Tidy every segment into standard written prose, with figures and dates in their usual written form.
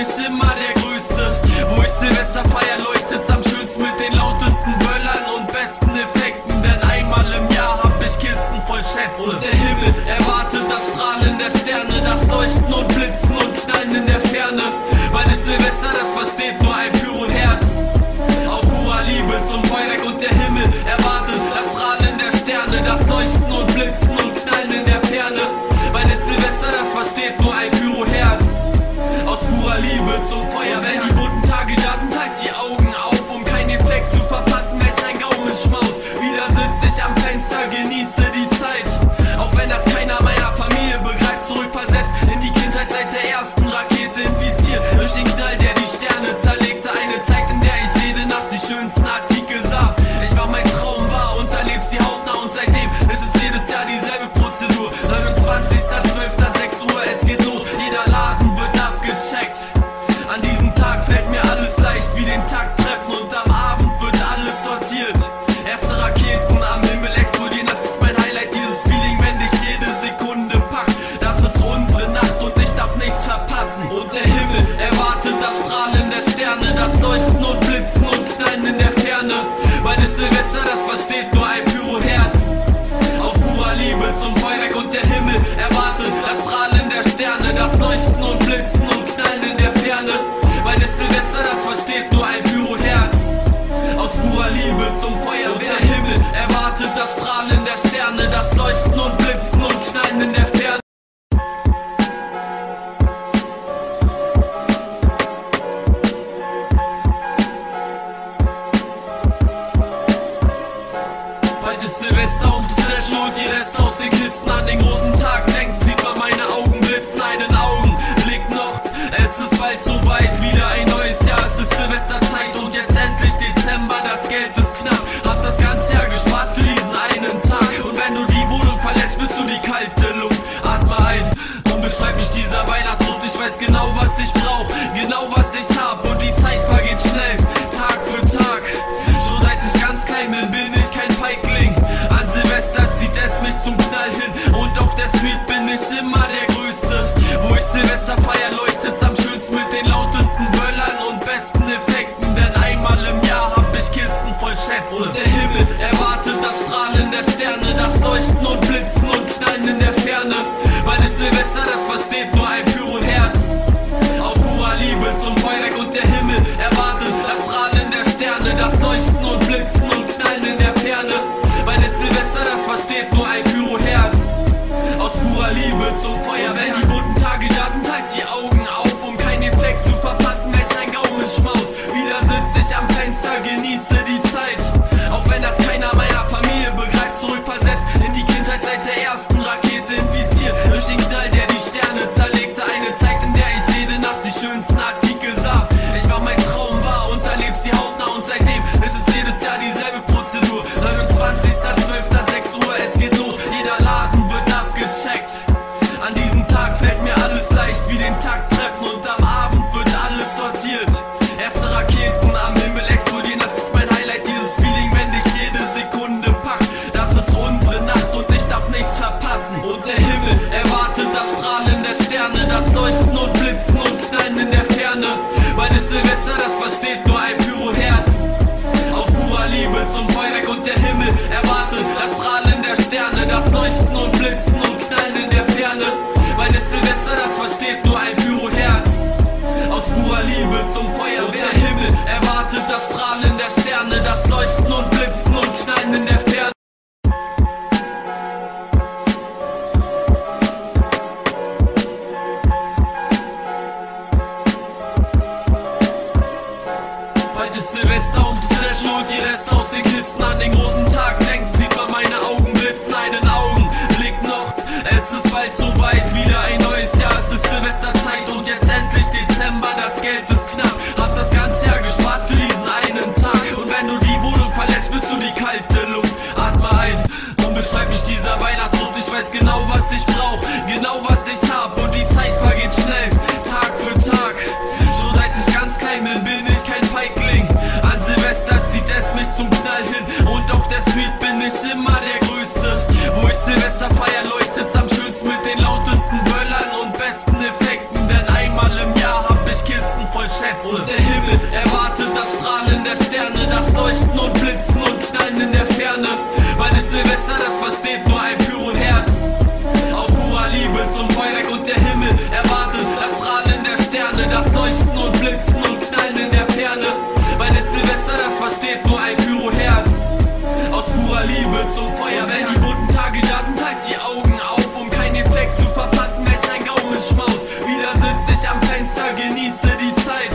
ich immer der Größte. Wo ich Silvester feier, leuchtet's am schönsten mit den lautesten Böllern und besten Effekten. Denn einmal im Jahr hab ich Kisten voll Schätze. Und der Himmel erwartet das Strahlen der Sterne, das Leuchten und Blitzen und Knallen in der Ferne. Weil das Silvester, das versteht nur ein Pyro-Herz aus purer Liebe zum Feuerwerk. Und der Himmel erwartet das Strahlen der Sterne, das Leuchten und Blitzen und Knallen in der Ferne. Weil das Silvester, das versteht nur ein Pyro-Herz aus purer Liebe zum Feuerwerk. Wenn die bunten Tage da sind, halt die Augen auf, um keinen Effekt zu verpassen, welch ein Gaumenschmaus. Wieder sitz ich am Fenster, genieße die Zeit, auch wenn das keiner meiner Familie begreift. Zurückversetzt in die Kindheit, seit der ersten Rakete infiziert durch den Knall, der die Sterne zerlegte. Eine Zeit, in der ich jede Nacht die schönsten Artikel sah. Ich mach mein Traum wahr und erleb sie hautnah, und seitdem ist es jedes Jahr dieselbe Prozedur. 29.12. 6 Uhr, es geht los, jeder Laden wird abgecheckt. An diesem Tag fällt mir alles leicht wie den Takt treffen, und am Abend wird alles sortiert. Erste Raketen am Himmel explodieren, das ist mein Highlight, dieses Feeling, wenn dich jede Sekunde packt. Das ist unsere Nacht und ich darf nichts verpassen. Und der Himmel erwartet das Strahlen der Sterne, das Leuchten und Blitzen und Knallen in der Ferne. Weil das Silvester, das versteht nur ein Pyro-Herz aus purer Liebe zum Feuerwerk. Und der Himmel erwartet das Strahlen der Sterne, das Leuchten und Blitzen und Knallen in der Ferne. Weil das Silvester, das versteht nur ein Pyro-Herz aus purer Liebe zum Feuerwerk. Und der Himmel erwartet das Strahlen der Sterne, das Leuchten und Blitzen und Knallen in der Ferne. Bald ist Silvester und es Flash und die Reste aus den Kisten. An den großen Tag denken, sieht man meine Augen blitzen, einen Augenblick noch. Es ist bald soweit, wieder ein neues Jahr. Es ist Silvesterzeit und jetzt endlich Dezember. Das Geld ist knapp, hab das ganze Jahr gespart für diesen einen Tag. Und wenn du die Wohnung verlässt, bist du die kalte Luft. Atme ein und beschreib mich dieser Weihnachtsluft. Ich weiß genau, was ich brauch, genau was ich hab, und die Zeit vergeht schnell, Tag für Tag. Schon seit ich ganz klein bin ich kein Feigling. An Silvester zieht es mich zum Knall hin, und auf der Street bin ich immer der Größte. Wo ich Silvester feier, leuchtet's am schönsten mit den lautesten Böllern und besten Effekten. Denn einmal im Jahr hab ich Kisten voll Schätze. Und der Himmel erwartet das Strahlen der Sterne, das Leuchten und Blitzen und Knallen in der Ferne. Weil das Silvester, das versteht nur ein Pyro-Herz aus purer Liebe zum Feuerwerk. Und der Himmel erwartet das Strahlen der Sterne, das Leuchten und Blitzen und Knallen in der Ferne. Weil das Silvester, das versteht nur ein Pyro-Herz aus purer Liebe zum Feuerwerk. Wenn die bunten Tage da sind, halt die Augen auf, um keinen Effekt zu verpassen, welch ein Gaumenschmaus. Wieder sitz ich am Fenster, genieße die Zeit, auch wenn das keiner meiner Familie begreift. Zurückversetzt in die Kindheit, seit der ersten Rakete infiziert durch den Knall, der die Sterne zerlegte. Eine Zeit, in der ich jede Nacht die schönsten Artikel sah. Ich mach mein Traum wahr und erleb sie hautnah, und seitdem ist es jedes Jahr dieselbe Prozedur. 29.12. 6 Uhr, es geht los, jeder Laden wird abgecheckt. An diesem Tag fällt mir alles leicht wie den Takt treffen, und am Abend wird alles sortiert. Erste Raketen am Himmel explodieren, das ist mein Highlight, dieses Feeling, wenn dich jede Sekunde packt. Das ist unsere Nacht und ich darf nichts verpassen. Und der Himmel erwartet das Strahlen der Sterne, das Leuchten und Blitzen und Knallen in der Ferne. Weil das Silvester, das versteht nur ein Pyro-Herz aus purer Liebe zum Feuerwerk. Und der Himmel erwartet das Strahlen der Sterne, das Leuchten und Blitzen und Knallen in der Ferne. Weil das Silvester, das versteht nur ein Pyro-Herz aus purer Liebe zum Feuerwerk. Und der Himmel erwartet das Strahlen der Sterne, das Leuchten und Blitzen und Knallen in der Ferne. Bald ist Silvester und es Flash und die Reste aus den Kisten. An den großen Tag denken, sieht man meine Augen blitzen, einen Augenblick noch. Es ist bald soweit, wieder ein neues Jahr. Es ist Silvesterzeit und jetzt endlich Dezember. Das Geld ist knapp, hab das ganze Jahr gespart für diesen einen Tag. Und wenn du die Wohnung verlässt, bist du die kalte Luft. Atme ein und beschreib mich dieser Weihnachtsluft. Ich weiß genau, was ich brauch, genau was ich hab, und die Zeit vergeht schnell, Tag für Tag. Schon seit ich ganz klein bin ich kein Feigling. An Silvester zieht es mich zum Knall hin, und auf der Street bin ich immer der Größte. Wo ich Silvester feier, leuchtet's am schönsten mit den lautesten Böllern und besten Effekten. Denn einmal im Jahr hab ich Kisten Schätze. Und der Himmel erwartet das Strahlen der Sterne, das Leuchten und Blitzen und Knallen in der Ferne. Weil das Silvester, das versteht nur ein Pyro-Herz. Aus purer Liebe zum Feuerwerk. Und der Himmel erwartet das Strahlen der Sterne, das Leuchten und Blitzen und Knallen in der Ferne. Weil das Silvester, das versteht nur ein Pyro-Herz. Aus purer Liebe zum Feuerwerk. Wenn die bunten Tage da sind, halt die Augen auf, um keinen Effekt zu verpassen, welch ein Gaumenschmaus. Wieder sitz ich am Fenster, genieße die Zeit.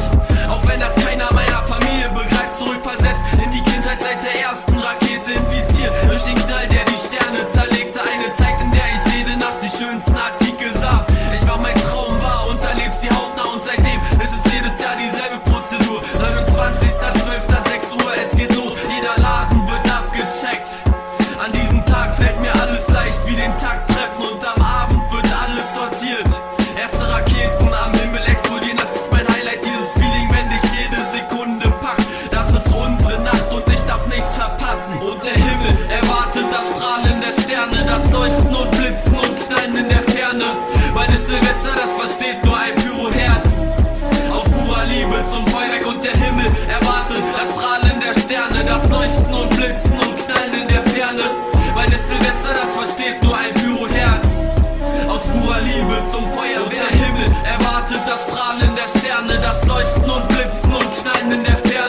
Auch wenn das keiner meiner Familie begreift, zurückversetzt in die Kindheit seit der ersten Rakete infiziert. Durch den Knall, der die Sterne zerlegte, eine Zeit, in der ich jede Nacht die schönsten Artikel sah. Ich war mein Traum wahr und erleb sie hautnah, und seitdem ist es jedes Jahr dieselbe Prozedur. 29.12. 6 Uhr, es geht los, jeder Laden wird abgecheckt. An diesem Tag fällt mir alles leicht wie den Takt treffen, und am Abend wird alles sortiert. Erste Raketen am Himmel explodieren, das ist mein Highlight, dieses Feeling, wenn dich jede Sekunde packt. Das ist unsere Nacht und ich darf nichts verpassen. Und der Himmel erwartet das Strahlen der Sterne, das Leuchten und Blitzen und Knallen in der Ferne. Weil das Silvester, das versteht nur ein Pyro-Herz. Aus purer Liebe zum Feuerwerk. Und der Himmel erwartet das Strahlen der Sterne, das Leuchten und Blitzen und Knallen in der Ferne. Weil das Silvester, das versteht nur ein Pyro-Herz. Aus purer Liebe zum Feuerwerk. Und der Himmel erwartet das Strahlen der Sterne, das Leuchten und Blitzen und Knallen in der Ferne.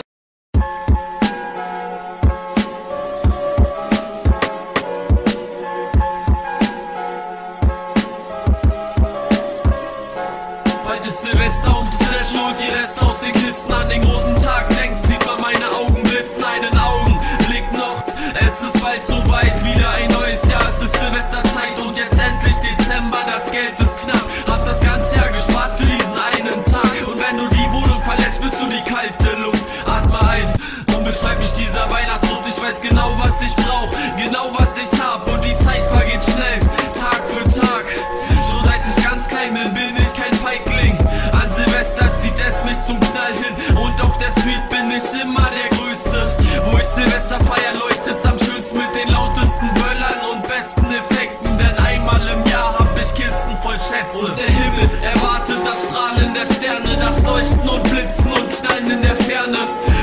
Bald ist Silvester und Stretch und die Reste aus den Kisten. An den großen Tag denkt, sieht man meine Augen blitzen, einen Augenblick noch. Es ist bald so weit, wieder ein neues Jahr. Es ist Silvesterzeit und jetzt endlich Dezember. Das Geld ist knapp, hab das ganze Jahr gespart für diesen einen Tag. Und wenn du die Wohnung verlässt, bist du die kalte Luft. Atme ein und beschreib mich dieser Weihnachtsluft. Ich weiß genau, was ich brauch, genau was ich hab, und die Zeit vergeht schnell, Tag für Tag. Schon seit ich ganz klein bin ich kein Feigling. An Silvester zieht es mich zum Knall hin, und auf der Street bin ich immer der Größte. Wo ich Silvester feier, leuchtet's am schönsten mit den lautesten Böllern und besten Effekten. Denn einmal im Jahr hab ich Kisten voll Schätze. Und der Himmel erwartet das Strahlen der Sterne, das Leuchten und Blitzen und Knallen in der Ferne.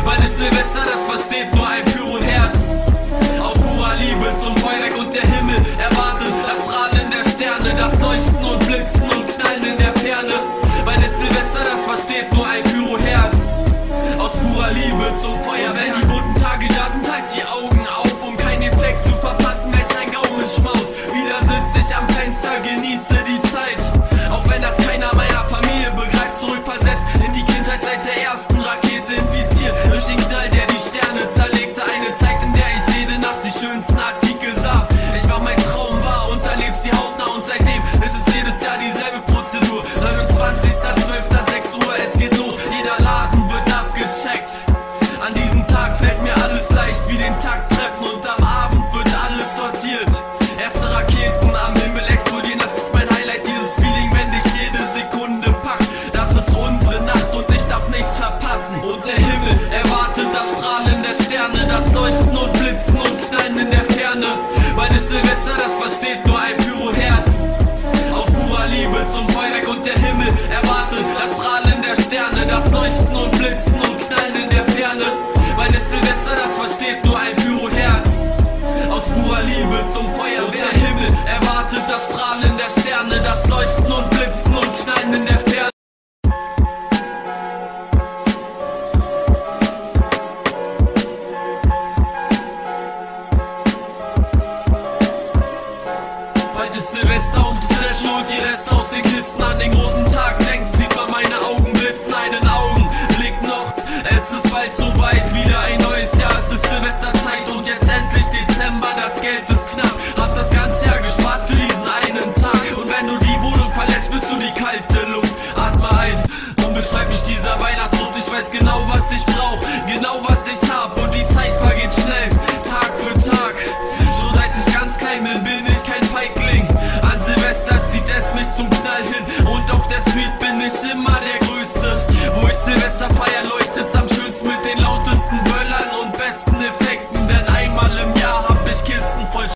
Weil das Silvester, das versteht nur ein Pyro-Herz. Aus purer Liebe zum Feuerwerk. Und der Himmel erwartet das Strahlen der Sterne, das Leuchten und Blitzen und Knallen in der Ferne. Weil das Silvester, das versteht nur ein